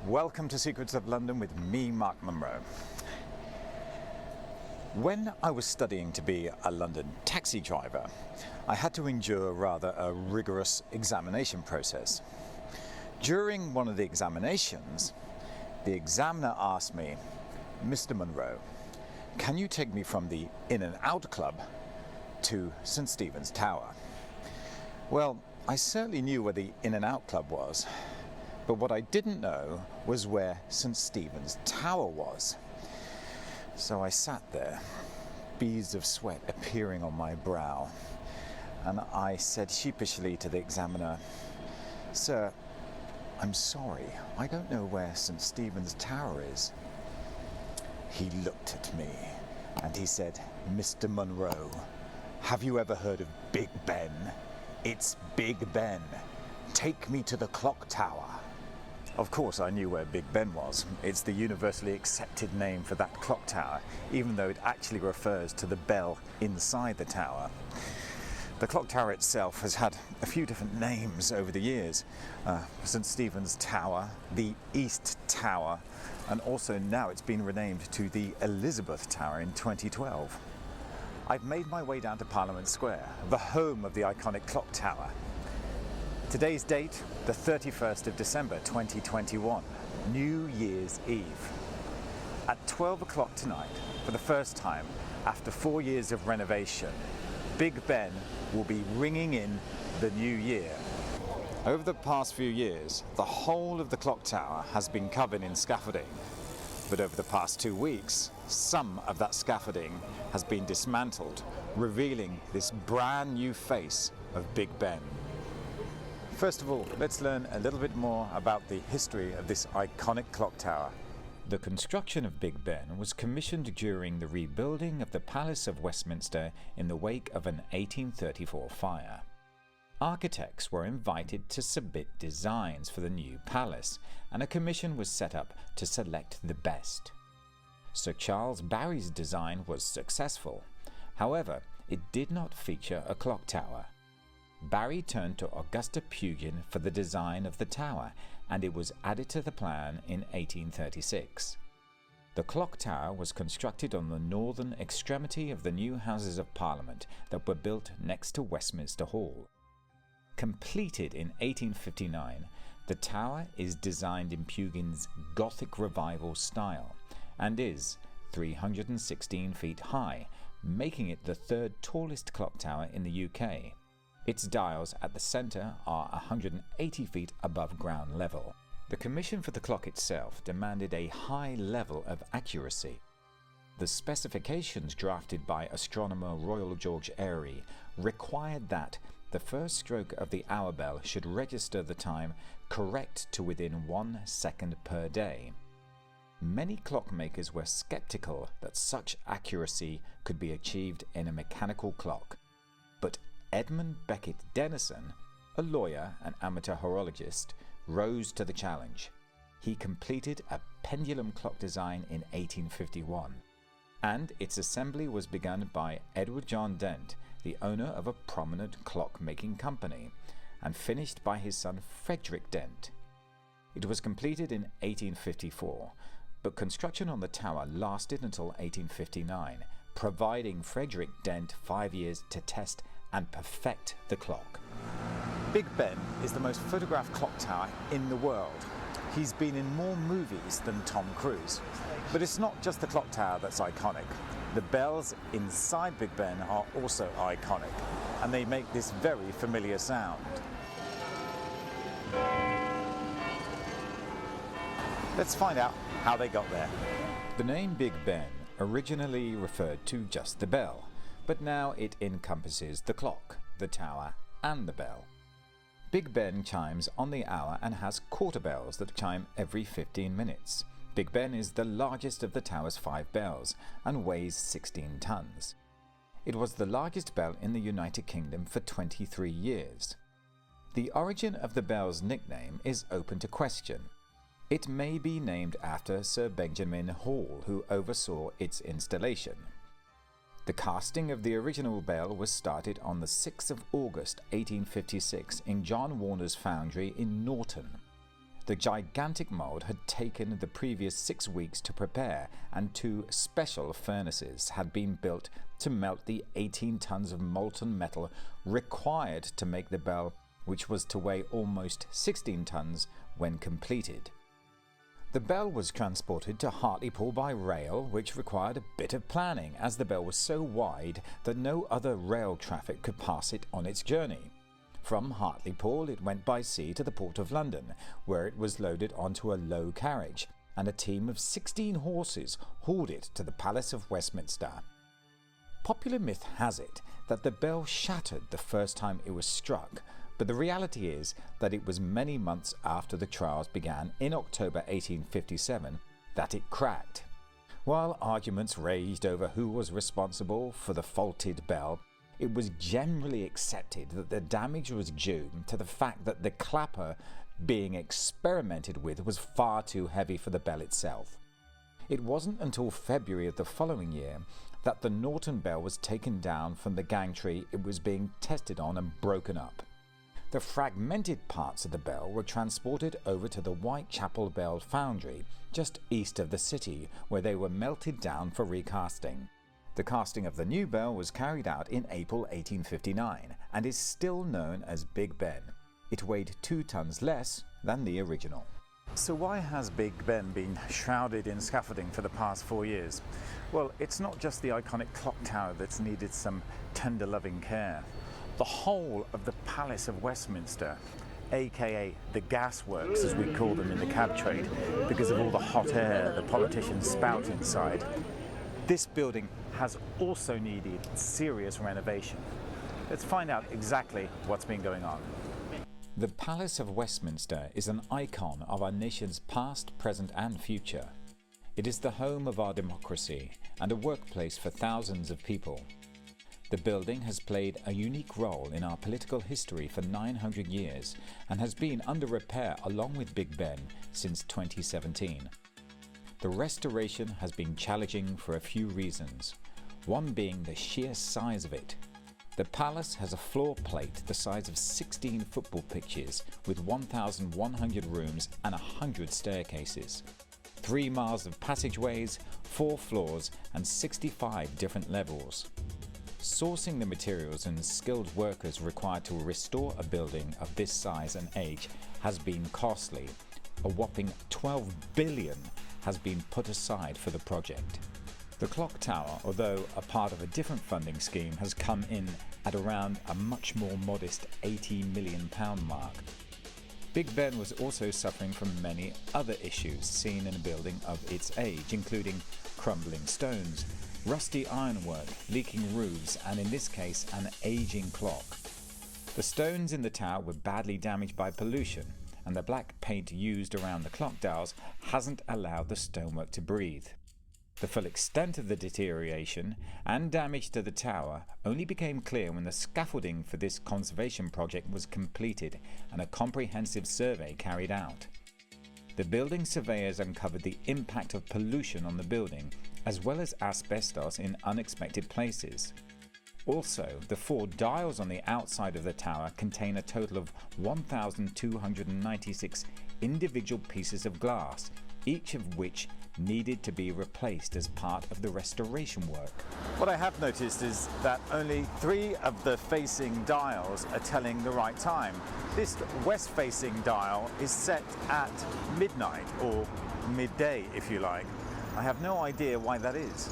Welcome to Secrets of London with me, Mark Munro. When I was studying to be a London taxi driver, I had to endure rather a rigorous examination process. During one of the examinations, the examiner asked me, "Mr. Munro, can you take me from the In and Out Club to St. Stephen's Tower?" Well, I certainly knew where the In and Out Club was, but what I didn't know was where St. Stephen's Tower was. So I sat there, beads of sweat appearing on my brow, and I said sheepishly to the examiner, "Sir, I'm sorry, I don't know where St. Stephen's Tower is." He looked at me and he said, "Mr. Munro, have you ever heard of Big Ben? It's Big Ben. Take me to the clock tower." Of course I knew where Big Ben was. It's the universally accepted name for that clock tower, even though it actually refers to the bell inside the tower. The clock tower itself has had a few different names over the years. St. Stephen's Tower, the East Tower, and also now it's been renamed to the Elizabeth Tower in 2012. I've made my way down to Parliament Square, the home of the iconic clock tower. Today's date, the 31st of December 2021, New Year's Eve. At 12 o'clock tonight, for the first time after 4 years of renovation, Big Ben will be ringing in the new year. Over the past few years, the whole of the clock tower has been covered in scaffolding. But over the past 2 weeks, some of that scaffolding has been dismantled, revealing this brand new face of Big Ben. First of all, let's learn a little bit more about the history of this iconic clock tower. The construction of Big Ben was commissioned during the rebuilding of the Palace of Westminster in the wake of an 1834 fire. Architects were invited to submit designs for the new palace, and a commission was set up to select the best. Sir Charles Barry's design was successful. However, it did not feature a clock tower. Barry turned to Augusta Pugin for the design of the tower, and it was added to the plan in 1836. The clock tower was constructed on the northern extremity of the new Houses of Parliament that were built next to Westminster Hall. Completed in 1859, the tower is designed in Pugin's Gothic Revival style and is 316 feet high, making it the third tallest clock tower in the UK. Its dials at the centre are 180 feet above ground level. The commission for the clock itself demanded a high level of accuracy. The specifications drafted by astronomer Royal George Airy required that the first stroke of the hour bell should register the time correct to within 1 second per day. Many clockmakers were skeptical that such accuracy could be achieved in a mechanical clock, but Edmund Beckett Denison, a lawyer and amateur horologist, rose to the challenge. He completed a pendulum clock design in 1851, and its assembly was begun by Edward John Dent, the owner of a prominent clock-making company, and finished by his son Frederick Dent. It was completed in 1854, but construction on the tower lasted until 1859, providing Frederick Dent 5 years to test and perfect the clock. Big Ben is the most photographed clock tower in the world. He's been in more movies than Tom Cruise. But it's not just the clock tower that's iconic. The bells inside Big Ben are also iconic, and they make this very familiar sound. Let's find out how they got there. The name Big Ben originally referred to just the bell, but now it encompasses the clock, the tower, and the bell. Big Ben chimes on the hour and has quarter bells that chime every 15 minutes. Big Ben is the largest of the tower's 5 bells and weighs 16 tons. It was the largest bell in the United Kingdom for 23 years. The origin of the bell's nickname is open to question. It may be named after Sir Benjamin Hall, who oversaw its installation. The casting of the original bell was started on the 6th of August 1856 in John Warner's foundry in Norton. The gigantic mould had taken the previous 6 weeks to prepare, and 2 special furnaces had been built to melt the 18 tons of molten metal required to make the bell, which was to weigh almost 16 tons when completed. The bell was transported to Hartlepool by rail, which required a bit of planning, as the bell was so wide that no other rail traffic could pass it on its journey. From Hartlepool it went by sea to the Port of London, where it was loaded onto a low carriage, and a team of 16 horses hauled it to the Palace of Westminster. Popular myth has it that the bell shattered the first time it was struck, but the reality is that it was many months after the trials began in October 1857 that it cracked. While arguments raged over who was responsible for the faulted bell, it was generally accepted that the damage was due to the fact that the clapper being experimented with was far too heavy for the bell itself. It wasn't until February of the following year that the Norton bell was taken down from the gangtree it was being tested on and broken up. The fragmented parts of the bell were transported over to the Whitechapel Bell Foundry, just east of the city, where they were melted down for recasting. The casting of the new bell was carried out in April 1859 and is still known as Big Ben. It weighed 2 tons less than the original. So why has Big Ben been shrouded in scaffolding for the past 4 years? Well, it's not just the iconic clock tower that's needed some tender loving care. The whole of the Palace of Westminster, aka the gasworks as we call them in the cab trade, because of all the hot air the politicians spout inside. This building has also needed serious renovation. Let's find out exactly what's been going on. The Palace of Westminster is an icon of our nation's past, present and future. It is the home of our democracy and a workplace for thousands of people. The building has played a unique role in our political history for 900 years and has been under repair along with Big Ben since 2017. The restoration has been challenging for a few reasons, one being the sheer size of it. The palace has a floor plate the size of 16 football pitches with 1,100 rooms and 100 staircases, 3 miles of passageways, 4 floors and 65 different levels. Sourcing the materials and skilled workers required to restore a building of this size and age has been costly. A whopping $12 billion has been put aside for the project. The clock tower, although a part of a different funding scheme, has come in at around a much more modest £80 million mark. Big Ben was also suffering from many other issues seen in a building of its age, including crumbling stones, rusty ironwork, leaking roofs, and in this case, an aging clock. The stones in the tower were badly damaged by pollution, and the black paint used around the clock dials hasn't allowed the stonework to breathe. The full extent of the deterioration and damage to the tower only became clear when the scaffolding for this conservation project was completed and a comprehensive survey carried out. The building surveyors uncovered the impact of pollution on the building, as well as asbestos in unexpected places. Also, the 4 dials on the outside of the tower contain a total of 1,296 individual pieces of glass, each of which needed to be replaced as part of the restoration work. What I have noticed is that only 3 of the facing dials are telling the right time. This west-facing dial is set at midnight, or midday if you like. I have no idea why that is.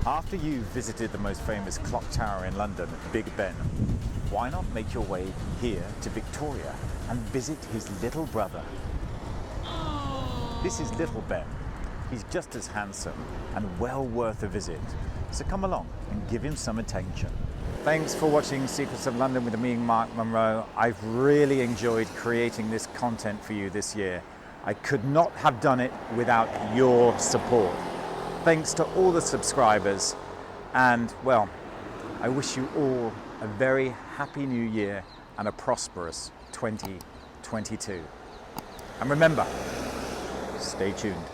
After you've visited the most famous clock tower in London, Big Ben, why not make your way here to Victoria and visit his little brother? This is Little Ben. He's just as handsome and well worth a visit. So come along and give him some attention. Thanks for watching Secrets of London with me, Mark Monroe. I've really enjoyed creating this content for you this year. I could not have done it without your support. Thanks to all the subscribers, and well, I wish you all a very happy new year and a prosperous 2022. And remember, stay tuned.